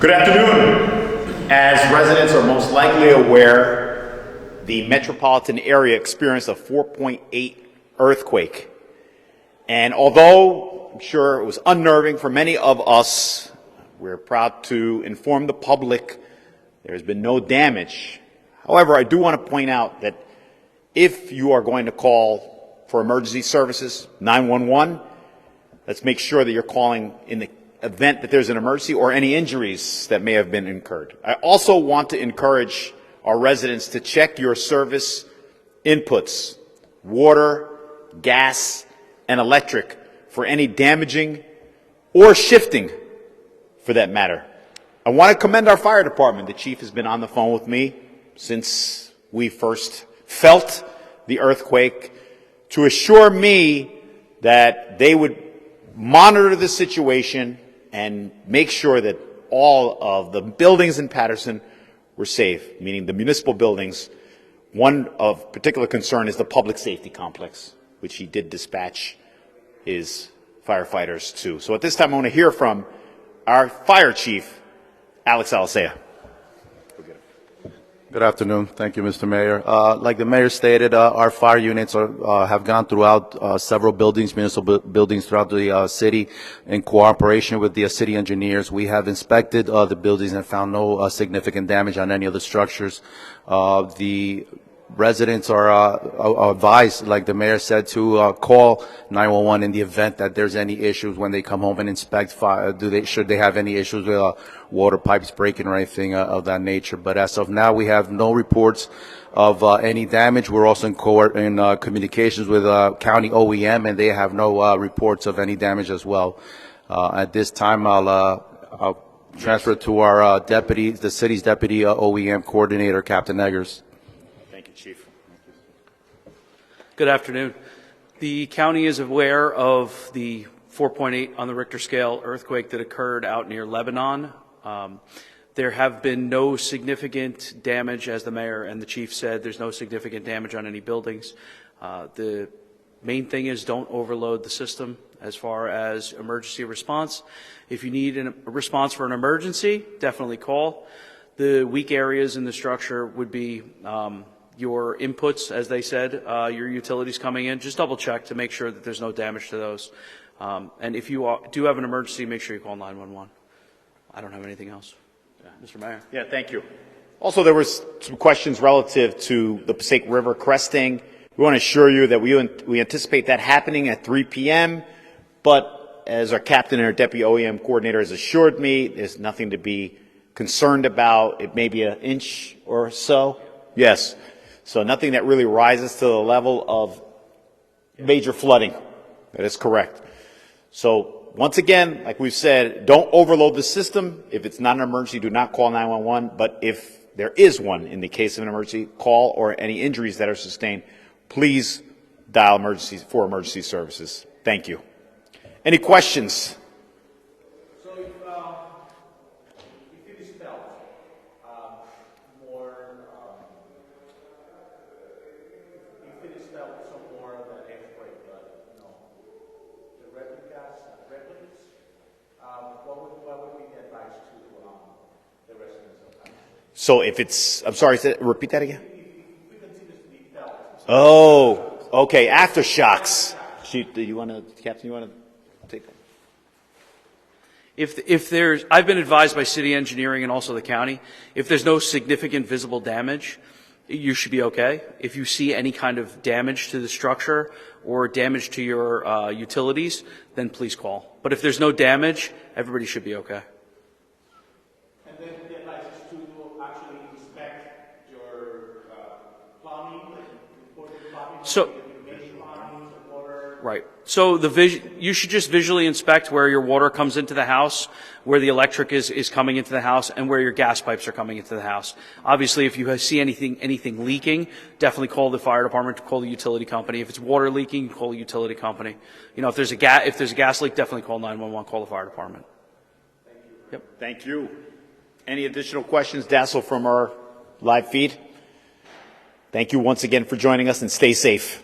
Good afternoon. As residents are most likely aware, the metropolitan area experienced a 4.8 earthquake. And although I'm sure it was unnerving for many of us, we're proud to inform the public there has been no damage. However, I do want to point out that if you are going to call for emergency services, 911, let's make sure that you're calling in the event that there's an emergency or any injuries that may have been incurred. I also want to encourage our residents to check your service inputs, water, gas, and electric, for any damaging or shifting for that matter. I want to commend our fire department. The chief has been on the phone with me since we first felt the earthquake to assure me that they would monitor the situation and make sure that all of the buildings in Paterson were safe, meaning the municipal buildings. One of particular concern is the public safety complex, which he did dispatch his firefighters to. So at this time, I want to hear from our fire chief, Alicea. Good afternoon. Thank you, Mr. Mayor. Like the mayor stated, our fire units have gone throughout several buildings, municipal buildings throughout the city in cooperation with the city engineers. We have inspected the buildings and found no significant damage on any of the structures. The residents are advised, like the mayor said, to call 911 in the event that there's any issues when they come home and inspect fire. Should they have any issues with water pipes breaking or anything of that nature? But as of now, we have no reports of any damage. We're also in communications with county OEM, and they have no reports of any damage as well. At this time, I'll transfer to our deputy, the city's deputy OEM coordinator, Captain Eggers. Chief. Good afternoon. The county is aware of the 4.8 on the Richter scale earthquake that occurred out near Lebanon. There have been no significant damage, as the mayor and the chief said. There's no significant damage on any buildings. The main thing is don't overload the system as far as emergency response. If you need a response for an emergency, definitely call. The weak areas in the structure would be your inputs, as they said, your utilities coming in. Just double check to make sure that there's no damage to those. And if you do have an emergency, make sure you call 911. I don't have anything else. Mr. Mayor. Yeah, thank you. Also, there was some questions relative to the Passaic River cresting. We want to assure you that we anticipate that happening at 3 p.m., but as our captain and our deputy OEM coordinator has assured me, there's nothing to be concerned about. It may be an inch or so. Yes. So nothing that really rises to the level of major flooding. That is correct. So once again, like we've said, don't overload the system. If it's not an emergency, do not call 911. But if there is one in the case of an emergency, call, or any injuries that are sustained, please dial emergency services. Thank you. Any questions? So if it's, I'm sorry, repeat that again? Oh, okay, aftershocks. Do you want to, Captain, you want to take that? If there's, I've been advised by city engineering and also the county, if there's no significant visible damage, you should be okay. If you see any kind of damage to the structure or damage to your utilities, then please call. But if there's no damage, everybody should be okay. And then the advice is to actually inspect your plumbing, so, right. So you should just visually inspect where your water comes into the house, where the electric is coming into the house, and where your gas pipes are coming into the house. Obviously, if you see anything leaking, definitely call the fire department, call the utility company. If it's water leaking, call the utility company. You know, if there's a gas leak, definitely call 911, call the fire department. Thank you. Yep. Thank you. Any additional questions, Dassel, from our live feed? Thank you once again for joining us, and stay safe.